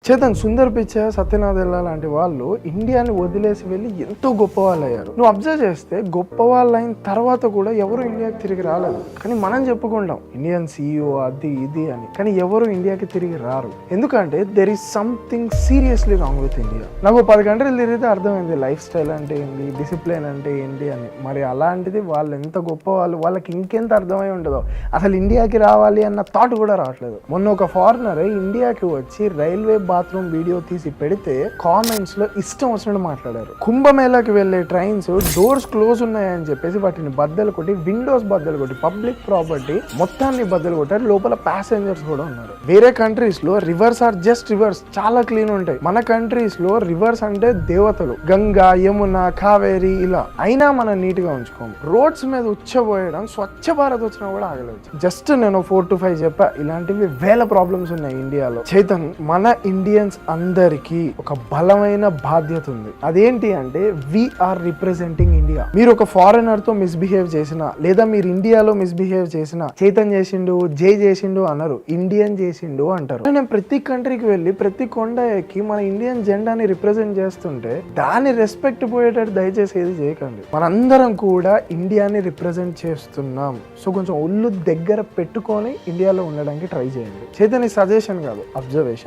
చేతన్, సుందర్ పిచ్చై, సత్యనాదెల్ల లాంటి వాళ్ళు ఇండియాని వదిలేసి వెళ్ళి ఎంతో గొప్ప వాళ్ళు అయ్యారు. నువ్వు అబ్జర్వ్ చేస్తే గొప్ప వాళ్ళు అయిన తర్వాత కూడా ఎవరు ఇండియాకి తిరిగి రాలేదు. కానీ మనం చెప్పుకుంటాం ఇండియన్ CEO అది ఇది అని, కానీ ఎవరు ఇండియాకి తిరిగి రారు. ఎందుకంటే there is something seriously wrong with India. నాకు 10 కంట్రీలు తిరిగితే అర్థమైంది లైఫ్ స్టైల్ అంటే ఏంటి, డిసిప్లిన్ అంటే ఏంటి అని. మరి అలాంటిది వాళ్ళు ఎంత గొప్ప వాళ్ళు, వాళ్ళకి ఇంకెంత అర్థమై ఉండదో. అసలు ఇండియాకి రావాలి అన్న థాట్ కూడా రావట్లేదు. మొన్న ఒక ఫారినర్ ఇండియాకి వచ్చి రైల్వే బాత్రూమ్ వీడియో తీసి పెడితే కామెంట్స్ లో ఇష్టం వచ్చినట్టు మాట్లాడారు. కుంభమేళాకి వెళ్లే ట్రైన్స్ డోర్స్ క్లోజ్ ఉన్నాయని చెప్పేసి వాటిని బద్దలు కొట్టి, విండోస్ బద్దలు కొట్టి, పబ్లిక్ ప్రాపర్టీ మొత్తాన్ని బద్దలు కొట్టారు. లోపల ప్యాసింజర్స్ కూడా ఉన్నారు. వేరే కంట్రీస్ లో రివర్స్ ఆర్ జస్ట్ రివర్స్ చాలా క్లీన్ ఉంటాయి. మన కంట్రీస్ లో రివర్స్ అంటే దేవతలు, గంగా, యమున, కావేరి ఇలా. అయినా మనం నీట్ గా ఉంచుకోము. రోడ్స్ మీద ఉచ్చబోయడం, స్వచ్ఛ భారత్ వచ్చినా కూడా ఆగలేదు. జస్ట్ నేను 4 to 5 చెప్పా. ఇలాంటివి వేల ప్రాబ్లమ్స్ ఉన్నాయి ఇండియాలో. చైతన్, మన ఇండియన్స్ అందరికీ ఒక బలమైన బాధ్యత ఉంది. అదేంటి అంటే వీఆర్ రిప్రజెంటింగ్ ఇండియా. మీరు ఒక ఫారినర్ తో మిస్బిహేవ్ చేసినా, లేదా మీరు ఇండియాలో మిస్బిహేవ్ చేసినా, చైతన్ చేసిండు, జై చేసిండు అన్నారు, ఇండియన్ చేసిండు అంటారు. నేను ప్రతి కంట్రీకి వెళ్ళి ప్రతి కొండ ఎక్కి మన ఇండియన్ జెండాని రిప్రజెంట్ చేస్తుంటే దాని రెస్పెక్ట్ పోయేటట్టు దయచేసి ఏది చేయకండి. మనందరం కూడా ఇండియాని రిప్రజెంట్ చేస్తున్నాం. సో కొంచెం ఒళ్ళు దగ్గర పెట్టుకొని ఇండియాలో ఉండడానికి ట్రై చేయండి. చైతన్య సజెషన్ కాదు, అబ్జర్వేషన్.